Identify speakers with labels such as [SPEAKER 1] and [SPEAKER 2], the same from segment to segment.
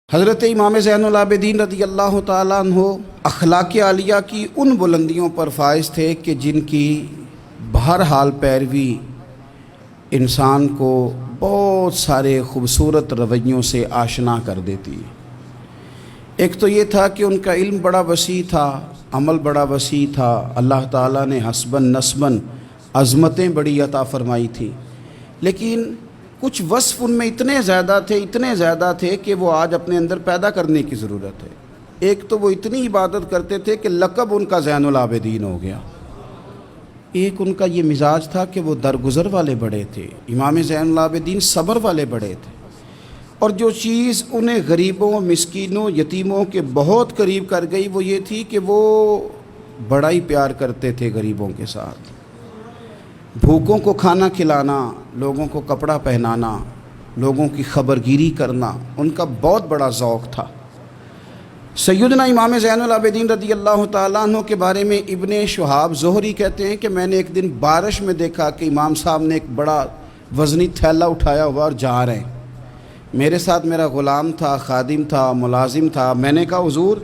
[SPEAKER 1] حضرت امام زین العابدین رضی اللہ تعالیٰ عنہ اخلاق عالیہ کی ان بلندیوں پر فائز تھے کہ جن کی بہرحال پیروی انسان کو بہت سارے خوبصورت رویوں سے آشنا کر دیتی ہے۔ ایک تو یہ تھا کہ ان کا علم بڑا وسیع تھا، عمل بڑا وسیع تھا، اللہ تعالیٰ نے حسباً نسباً عظمتیں بڑی عطا فرمائی تھیں، لیکن کچھ وصف ان میں اتنے زیادہ تھے کہ وہ آج اپنے اندر پیدا کرنے کی ضرورت ہے۔ ایک تو وہ اتنی عبادت کرتے تھے کہ لقب ان کا زین العابدین ہو گیا۔ ایک ان کا یہ مزاج تھا کہ وہ درگزر والے بڑے تھے۔ امام زین العابدین صبر والے بڑے تھے، اور جو چیز انہیں غریبوں، مسکینوں، یتیموں کے بہت قریب کر گئی وہ یہ تھی کہ وہ بڑا ہی پیار کرتے تھے غریبوں کے ساتھ۔ بھوکوں کو کھانا کھلانا، لوگوں کو کپڑا پہنانا، لوگوں کی خبرگیری کرنا ان کا بہت بڑا ذوق تھا۔ سیدنا امام زین العابدین رضی اللہ تعالیٰ عنہ کے بارے میں ابن شہاب زہری کہتے ہیں کہ میں نے ایک دن بارش میں دیکھا کہ امام صاحب نے ایک بڑا وزنی تھیلا اٹھایا ہوا اور جا رہے ہیں۔ میرے ساتھ میرا غلام تھا، خادم تھا، ملازم تھا۔ میں نے کہا حضور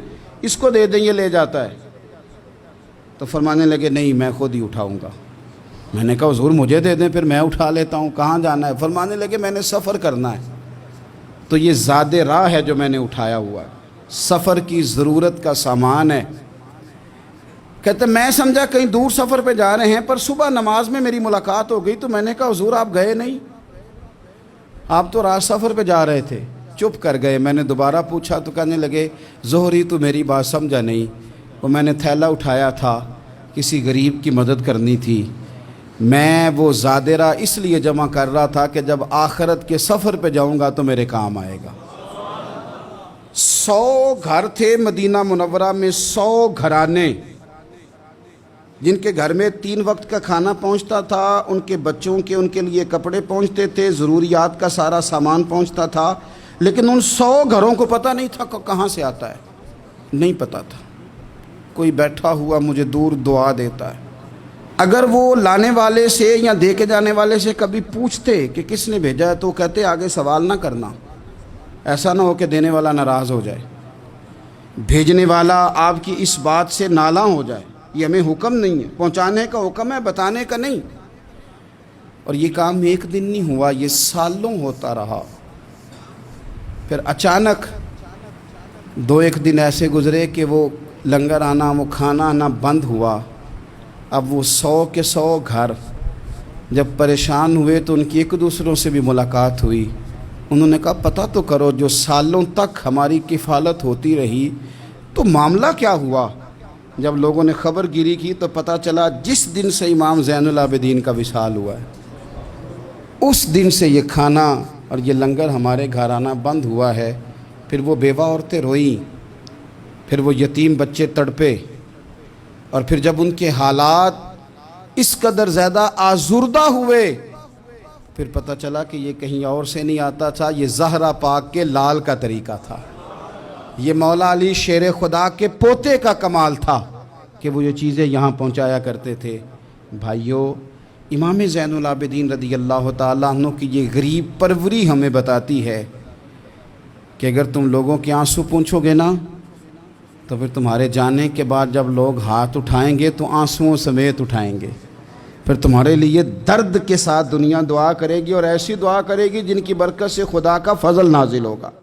[SPEAKER 1] اس کو دے دیں، یہ لے جاتا ہے۔ تو فرمانے لگے نہیں، میں خود ہی اٹھاؤں گا۔ میں نے کہا حضور مجھے دے دیں، پھر میں اٹھا لیتا ہوں، کہاں جانا ہے؟ فرمانے لگے میں نے سفر کرنا ہے، تو یہ زاد راہ ہے جو میں نے اٹھایا ہوا ہے، سفر کی ضرورت کا سامان ہے۔ کہتے میں سمجھا کہیں دور سفر پہ جا رہے ہیں، پر صبح نماز میں میری ملاقات ہو گئی، تو میں نے کہا حضور آپ گئے نہیں، آپ تو رات سفر پہ جا رہے تھے۔ چپ کر گئے۔ میں نے دوبارہ پوچھا تو کہنے لگے زہری تو میری بات سمجھا نہیں، وہ میں نے تھیلا اٹھایا تھا، کسی غریب کی مدد کرنی تھی، میں وہ زادرہ اس لیے جمع کر رہا تھا کہ جب آخرت کے سفر پہ جاؤں گا تو میرے کام آئے گا۔ 100 گھر تھے مدینہ منورہ میں، 100 گھرانے جن کے گھر میں 3 وقت کا کھانا پہنچتا تھا، ان کے بچوں کے ان کے لیے کپڑے پہنچتے تھے، ضروریات کا سارا سامان پہنچتا تھا، لیکن ان 100 گھروں کو پتہ نہیں تھا کہاں سے آتا ہے، نہیں پتہ تھا۔ کوئی بیٹھا ہوا مجھے دور دعا دیتا ہے۔ اگر وہ لانے والے سے یا دے کے جانے والے سے کبھی پوچھتے کہ کس نے بھیجا ہے تو وہ کہتے آگے سوال نہ کرنا، ایسا نہ ہو کہ دینے والا ناراض ہو جائے، بھیجنے والا آپ کی اس بات سے نالاں ہو جائے۔ یہ ہمیں حکم نہیں ہے، پہنچانے کا حکم ہے، بتانے کا نہیں۔ اور یہ کام ایک دن نہیں ہوا، یہ سالوں ہوتا رہا۔ پھر اچانک 2-1 دن ایسے گزرے کہ وہ لنگر آنا، وہ کھانا آنا بند ہوا۔ اب وہ 100 کے 100 گھر جب پریشان ہوئے تو ان کی ایک دوسروں سے بھی ملاقات ہوئی۔ انہوں نے کہا پتہ تو کرو، جو سالوں تک ہماری کفالت ہوتی رہی تو معاملہ کیا ہوا؟ جب لوگوں نے خبر گیری کی تو پتہ چلا جس دن سے امام زین العابدین کا وصال ہوا ہے، اس دن سے یہ کھانا اور یہ لنگر ہمارے گھر آنا بند ہوا ہے۔ پھر وہ بیوہ عورتیں روئیں، پھر وہ یتیم بچے تڑپے، اور پھر جب ان کے حالات اس قدر زیادہ آزردہ ہوئے، پھر پتہ چلا کہ یہ کہیں اور سے نہیں آتا تھا، یہ زہرا پاک کے لال کا طریقہ تھا، یہ مولا علی شیر خدا کے پوتے کا کمال تھا کہ وہ یہ چیزیں یہاں پہنچایا کرتے تھے۔ بھائیو، امام زین العابدین رضی اللہ تعالیٰ عنہ کی یہ غریب پروری ہمیں بتاتی ہے کہ اگر تم لوگوں کے آنسو پوچھو گے نا تو پھر تمہارے جانے کے بعد جب لوگ ہاتھ اٹھائیں گے تو آنسوؤں سمیت اٹھائیں گے، پھر تمہارے لیے درد کے ساتھ دنیا دعا کرے گی، اور ایسی دعا کرے گی جن کی برکت سے خدا کا فضل نازل ہوگا۔